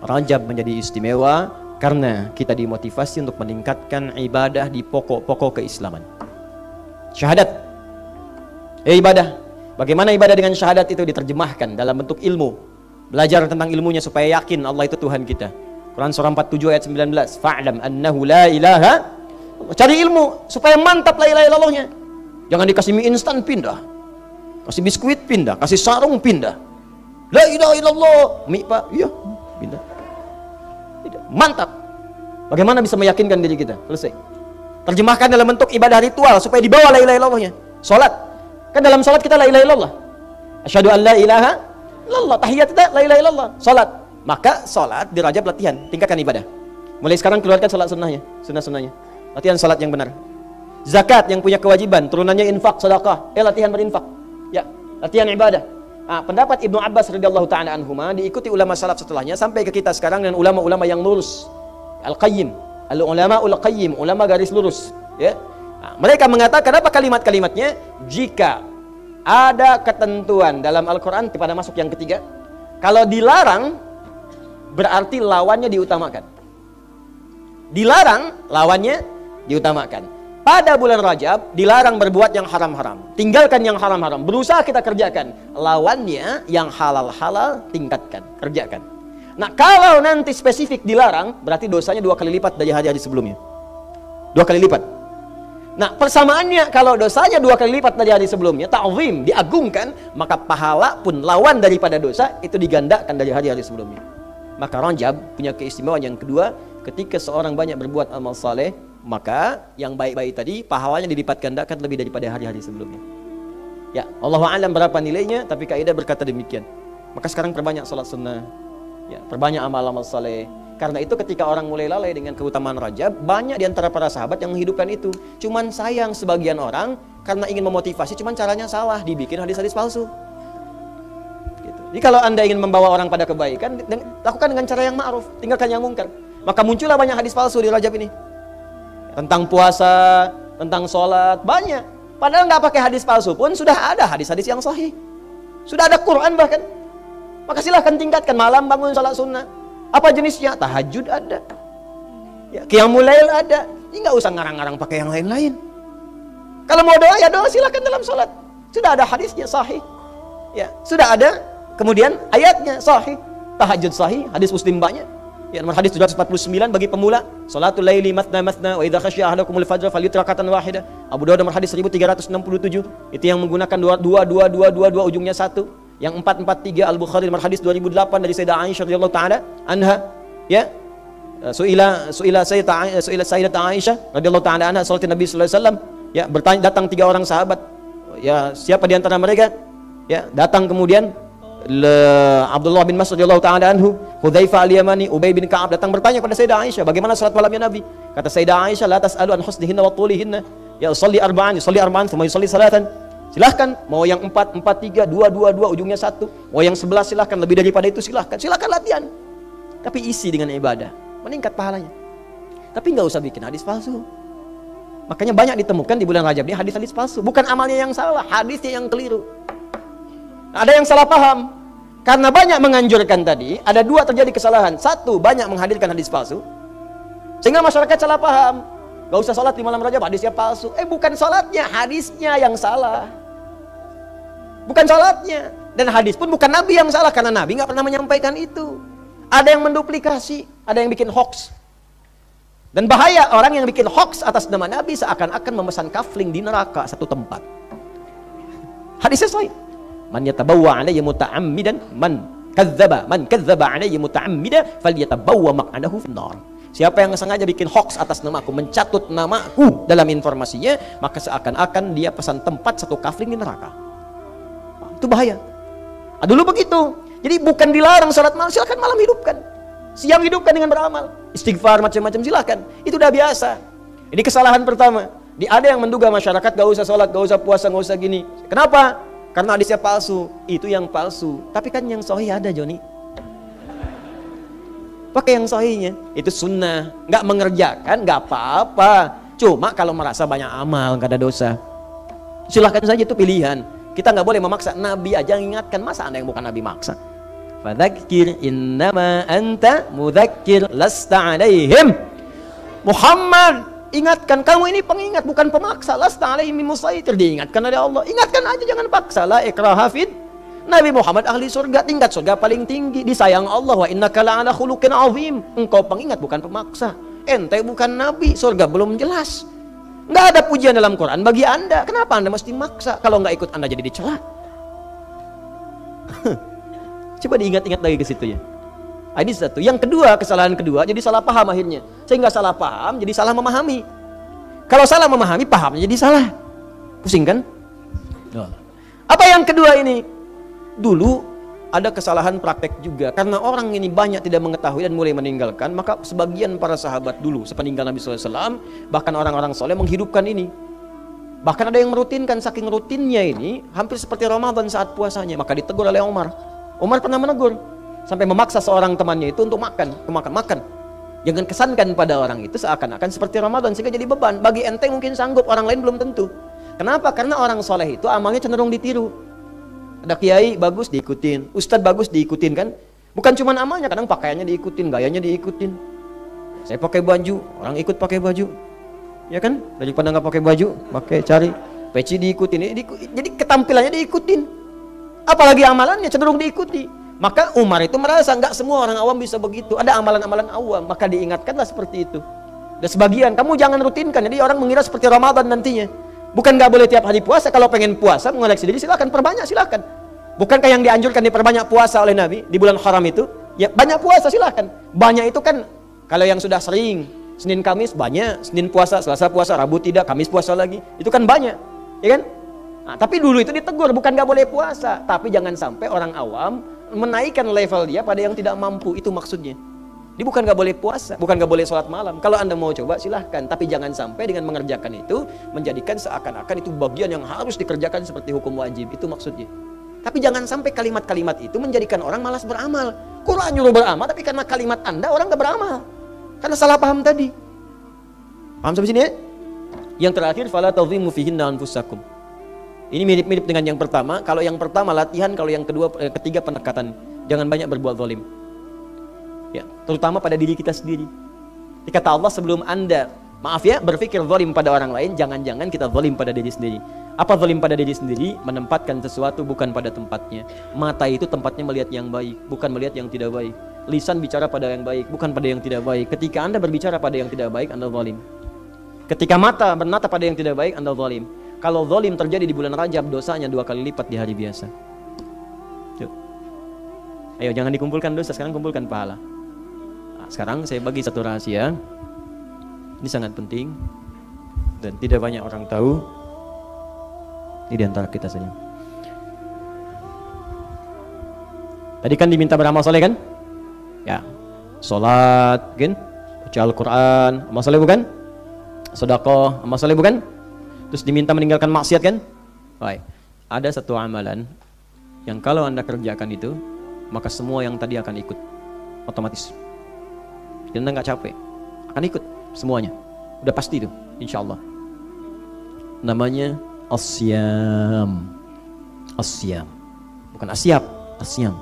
Rajab menjadi istimewa karena kita dimotivasi untuk meningkatkan ibadah di pokok-pokok keislaman. Syahadat. Ibadah. Bagaimana ibadah dengan syahadat itu diterjemahkan dalam bentuk ilmu. Belajar tentang ilmunya supaya yakin Allah itu Tuhan kita. Quran surah 47 ayat 19. Fa'lam annahu la ilaha. Cari ilmu supaya mantap la ilaha illallahnya. Jangan dikasih mie instan pindah. Kasih biskuit pindah, kasih sarung pindah. La ilaha illallah. Mie Pak, iya, pindah. Mantap. Bagaimana bisa meyakinkan diri kita? Selesai. Terjemahkan dalam bentuk ibadah ritual supaya dibawa la ilaha illallahnya. Salat. Kan dalam salat kita la ilaha illallah. Asyhadu an la ilaha illallah. Tahiyat kita la ilaha illallah. Salat. Maka salat di Rajab latihan, tingkatkan ibadah. Mulai sekarang keluarkan salat sunnahnya, sunnah-sunnahnya. Latihan salat yang benar. Zakat yang punya kewajiban, turunannya infak, sedekah. Latihan berinfak. Ya, latihan ibadah. Pendapat Ibnu Abbas radhiyallahu taala anhuma diikuti ulama salaf setelahnya sampai ke kita sekarang dan ulama-ulama yang lurus. Al-Qayyim, al-ulama qayyim, ulama garis lurus, ya. Mereka mengatakan apa kalimat-kalimatnya? Jika ada ketentuan dalam Al-Qur'an kepada masuk yang ketiga, kalau dilarang berarti lawannya diutamakan. Dilarang lawannya diutamakan. Pada bulan Rajab dilarang berbuat yang haram-haram, tinggalkan yang haram-haram, berusaha kita kerjakan. Lawannya yang halal-halal tingkatkan, kerjakan. Nah, kalau nanti spesifik dilarang, berarti dosanya 2 kali lipat dari hari-hari sebelumnya. 2 kali lipat. Nah, persamaannya kalau dosanya 2 kali lipat dari hari sebelumnya, ta'zim, diagungkan, maka pahala pun lawan daripada dosa itu digandakan dari hari-hari sebelumnya. Maka Rajab punya keistimewaan yang kedua, ketika seorang banyak berbuat amal saleh, maka yang baik-baik tadi pahalanya dilipat gandakan lebih daripada hari-hari sebelumnya. Ya, Allahu a'lam berapa nilainya, tapi kaidah berkata demikian. Maka sekarang perbanyak salat sunnah, ya, perbanyak amal-amal saleh. Karena itu ketika orang mulai lalai dengan keutamaan Rajab, banyak di antara para sahabat yang menghidupkan itu. Cuman sayang sebagian orang karena ingin memotivasi, cuman caranya salah, dibikin hadis-hadis palsu. Gitu. Jadi kalau Anda ingin membawa orang pada kebaikan, lakukan dengan cara yang ma'ruf, tinggalkan yang mungkar. Maka muncullah banyak hadis palsu di Rajab ini. Tentang puasa, tentang sholat, banyak. Padahal nggak pakai hadis palsu pun sudah ada hadis-hadis yang sahih. Sudah ada Quran bahkan. Maka silahkan tingkatkan, malam bangun sholat sunnah. Apa jenisnya? Tahajud ada. Ya, qiyamul lail ada. Ini nggak usah ngarang-ngarang pakai yang lain-lain. Kalau mau doa ya doa silahkan dalam sholat. Sudah ada hadisnya sahih. Ya, sudah ada. Kemudian ayatnya sahih. Tahajud sahih, hadis Muslim banyak. Ya, nomor hadis 749 bagi pemula, salatul laili mathna mathna wa idza khasyiya ahadakumul fajr falyutir rakatan wahidah. Abu Dawud nomor hadis 1367. Itu yang menggunakan 2 ujungnya 1. Yang 443 Al-Bukhari nomor hadis 2008 dari Sayyidah Aisyah radhiyallahu taala anha, ya. Suila Sayyidah Aisyah radhiyallahu taala anha salatin Nabi sallallahu alaihi wasallam, ya, bertanya, datang 3 orang sahabat. Ya, siapa di antara mereka? Ya, datang kemudian Abdullah bin Mas'ud radhiyallahu taala anhu, Hudzaifah al-Yamani, Ubay bin Ka'ab datang bertanya kepada Sayyidah Aisyah, bagaimana salat malamnya Nabi? Kata Sayyidah Aisyah, la tas'alu an husnihinna wa tulihinna. Ya, usolli arba'an, thumma yusolli salatan. Silahkan, mau yang 4, 4, 3, 2, 2, 2 ujungnya 1. Mau yang 11 silahkan, lebih daripada itu silahkan. Silahkan latihan. Tapi isi dengan ibadah, meningkat pahalanya. Tapi nggak usah bikin hadis palsu. Makanya banyak ditemukan di bulan Rajab ini hadis-hadis palsu. Bukan amalnya yang salah, hadisnya yang keliru. Ada yang salah paham. Karena banyak menganjurkan tadi, ada 2 terjadi kesalahan. 1, banyak menghadirkan hadis palsu. Sehingga masyarakat salah paham. Gak usah sholat di malam Rajab, hadisnya palsu. Bukan sholatnya, hadisnya yang salah. Bukan sholatnya. Dan hadis pun bukan Nabi yang salah, karena Nabi gak pernah menyampaikan itu. Ada yang menduplikasi, ada yang bikin hoax. Dan bahaya orang yang bikin hoax atas nama Nabi seakan-akan memesan kafling di neraka satu tempat. Hadisnya sahih. Man yatabawwa alayya muta'ammidan man kadzdzaba alayya muta'ammidan falyatabawwa maq'adahu finnar. Siapa yang sengaja bikin hoax atas namaku, mencatut namaku dalam informasinya, maka seakan-akan dia pesan tempat satu kafling di neraka. Itu bahaya. Dulu begitu. Jadi bukan dilarang salat malam, silakan malam hidupkan. Siang hidupkan dengan beramal. Istighfar macam-macam silakan. Itu udah biasa. Ini kesalahan pertama. Ada yang menduga masyarakat gak usah sholat, gak usah puasa, gak usah gini. Kenapa? Karena hadisnya palsu. Itu yang palsu. Tapi kan yang sahih ada, Joni. Pakai yang sahihnya. Itu sunnah. Gak mengerjakan, gak apa-apa. Cuma kalau merasa banyak amal, gak ada dosa. Silahkan saja, itu pilihan. Kita gak boleh memaksa. Nabi aja mengingatkan. Masa Anda yang bukan Nabi maksa? Fadzakir innama anta mudzakir lasta alaihim. Muhammad, ingatkan, kamu ini pengingat bukan pemaksa. Lasta alaihim musaitir, diingatkan oleh Allah. Ingatkan aja, jangan paksa. La ikraha fid. Nabi Muhammad ahli surga, tingkat surga paling tinggi, disayang Allah. Wa innaka la'ala khuluqin azim. Engkau pengingat bukan pemaksa. Ente bukan nabi, surga belum jelas. Nggak ada pujian dalam Quran bagi Anda. Kenapa Anda mesti maksa? Kalau nggak ikut Anda jadi dicela. Coba diingat-ingat lagi ke situ ya. Ini satu. Yang kedua, kesalahan kedua, jadi salah paham akhirnya. Sehingga salah paham jadi salah memahami. Kalau salah memahami, pahamnya jadi salah. Pusing kan? Apa yang kedua ini? Dulu ada kesalahan praktek juga, karena orang ini banyak tidak mengetahui dan mulai meninggalkan, maka sebagian para sahabat dulu sepeninggal Nabi SAW, bahkan orang-orang soleh menghidupkan ini. Bahkan ada yang merutinkan, saking rutinnya ini hampir seperti Ramadan saat puasanya, maka ditegur oleh Umar. Umar pernah menegur sampai memaksa seorang temannya itu untuk makan. Jangan kesankan pada orang itu seakan-akan seperti Ramadan sehingga jadi beban. Bagi ente mungkin sanggup, orang lain belum tentu. Kenapa? Karena orang soleh itu amalnya cenderung ditiru. Ada kiai bagus diikutin, ustadz bagus diikutin kan? Bukan cuma amalnya, kadang pakaiannya diikutin, gayanya diikutin. Saya pakai baju, orang ikut pakai baju, ya kan? Daripada nggak pakai baju, cari peci diikutin. Jadi ketampilannya diikutin. Apalagi amalannya cenderung diikuti. Maka Umar itu merasa nggak semua orang awam bisa begitu. Ada amalan-amalan awam, maka diingatkanlah seperti itu. Dan sebagian kamu jangan rutinkan, jadi orang mengira seperti Ramadan nantinya. Bukan nggak boleh tiap hari puasa. Kalau pengen puasa mengoleksi diri silakan, perbanyak silakan. Bukankah yang dianjurkan diperbanyak puasa oleh Nabi di bulan haram itu? Ya banyak puasa silakan. Banyak itu kan kalau yang sudah sering Senin Kamis banyak, Senin puasa, Selasa puasa, Rabu tidak, Kamis puasa lagi. Itu kan banyak, ya kan? Nah, tapi dulu itu ditegur, bukan nggak boleh puasa, tapi jangan sampai orang awam menaikkan level dia pada yang tidak mampu. Itu maksudnya. Dia bukan nggak boleh puasa, bukan nggak boleh sholat malam. Kalau Anda mau coba silahkan, tapi jangan sampai dengan mengerjakan itu menjadikan seakan-akan itu bagian yang harus dikerjakan seperti hukum wajib. Itu maksudnya. Tapi jangan sampai kalimat-kalimat itu menjadikan orang malas beramal. Quran nyuruh beramal, tapi karena kalimat Anda orang nggak beramal, karena salah paham tadi. Paham sampai sini ya? Yang terakhir, fala tazimu fihinna anfusakum. Ini mirip-mirip dengan yang pertama. Kalau yang pertama latihan, kalau yang ketiga pendekatan. Jangan banyak berbuat zalim. Ya, terutama pada diri kita sendiri. Kata Allah, sebelum Anda, maaf ya, berpikir zalim pada orang lain, jangan-jangan kita zalim pada diri sendiri. Apa zalim pada diri sendiri? Menempatkan sesuatu bukan pada tempatnya. Mata itu tempatnya melihat yang baik, bukan melihat yang tidak baik. Lisan bicara pada yang baik, bukan pada yang tidak baik. Ketika Anda berbicara pada yang tidak baik, Anda zalim. Ketika mata bernata pada yang tidak baik, Anda zalim. Kalau zalim terjadi di bulan Rajab, dosanya 2 kali lipat di hari biasa. Yuk. Ayo, jangan dikumpulkan dosa, sekarang kumpulkan pahala. Sekarang saya bagi satu rahasia. Ini sangat penting dan tidak banyak orang tahu. Ini di antara kita saja. Tadi kan diminta beramal soleh kan? Ya. Salat, kan? Baca Al-Quran, amal soleh bukan? Sedekah, amal soleh bukan? Terus diminta meninggalkan maksiat kan? Baik. Ada satu amalan yang kalau Anda kerjakan itu, maka semua yang tadi akan ikut otomatis. Dan Anda nggak capek, akan ikut semuanya. Udah pasti itu, insya Allah. Namanya asyam. Asyam, bukan asyap, asyam.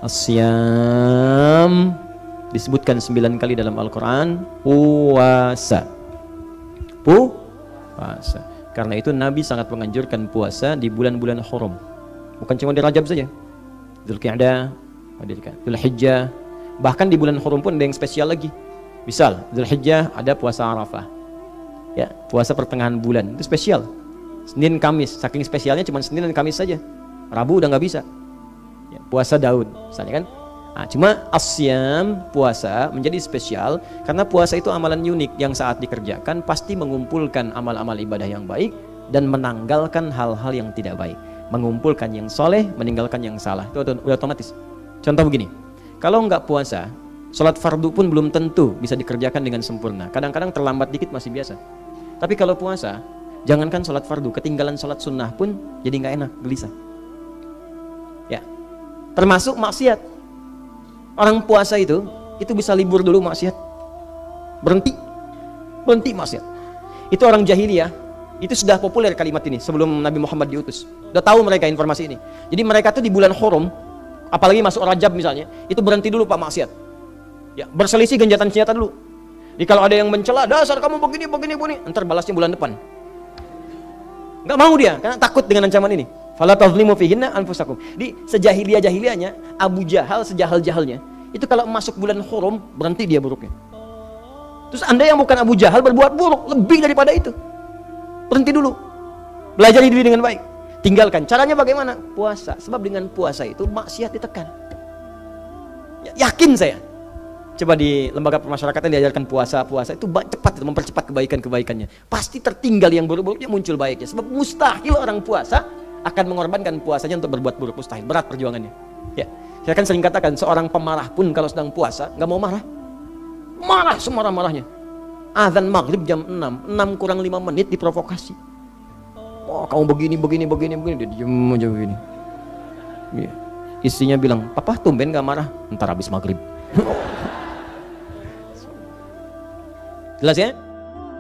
Asyam disebutkan 9 kali dalam Al-Quran. Puasa. Puasa. Karena itu Nabi sangat menganjurkan puasa di bulan-bulan haram. Bukan cuma di Rajab saja. Dzulqa'dah, Dzulhijjah. Bahkan di bulan haram pun ada yang spesial lagi. Misal, Dzulhijjah ada puasa Arafah. Ya, puasa pertengahan bulan. Itu spesial. Senin Kamis, saking spesialnya cuma Senin dan Kamis saja. Rabu udah nggak bisa. Ya, puasa Daud, misalnya kan. Nah, cuma asyam, puasa menjadi spesial karena puasa itu amalan unik yang saat dikerjakan pasti mengumpulkan amal-amal ibadah yang baik dan menanggalkan hal-hal yang tidak baik. Mengumpulkan yang soleh, meninggalkan yang salah. Itu udah otomatis. Contoh begini. Kalau nggak puasa, sholat fardu pun belum tentu bisa dikerjakan dengan sempurna. Kadang-kadang terlambat dikit masih biasa. Tapi kalau puasa, jangankan sholat fardu, ketinggalan sholat sunnah pun jadi nggak enak, gelisah. Ya, termasuk maksiat. Orang puasa itu bisa libur dulu maksiat, berhenti maksiat. Itu orang jahiliyah, itu sudah populer kalimat ini sebelum Nabi Muhammad diutus. Udah tahu mereka informasi ini. Jadi mereka tuh di bulan haram, apalagi masuk Rajab misalnya, itu berhenti dulu Pak maksiat. Ya, berselisih genjatan senjata dulu. Jadi kalau ada yang mencela, dasar kamu begini, entar balasnya bulan depan. Nggak mau dia, karena takut dengan ancaman ini. Fala tazlimu fihinna anfusakum. Di sejahiliyah-jahiliyahnya, Abu Jahal sejahal-jahalnya, itu kalau masuk bulan Hurum, berhenti dia buruknya. Terus Anda yang bukan Abu Jahal berbuat buruk, lebih daripada itu. Berhenti dulu. Belajar diri dengan baik. Tinggalkan. Caranya bagaimana? Puasa. Sebab dengan puasa itu maksiat ditekan. Yakin saya. Coba di lembaga pemasyarakatan diajarkan puasa itu cepat itu mempercepat kebaikan-kebaikannya. Pasti tertinggal yang buruk-buruknya, muncul baiknya. Sebab mustahil orang puasa akan mengorbankan puasanya untuk berbuat buruk, mustahil. Berat perjuangannya. Ya, saya kan sering katakan seorang pemarah pun kalau sedang puasa nggak mau marah. Marah semarah-marahnya. Azan maghrib jam 6 kurang 5 menit diprovokasi. Oh, kamu begini, dia diem aja begini. Ya. Istrinya bilang, papa tumben gak marah? Ntar habis maghrib. Jelas ya?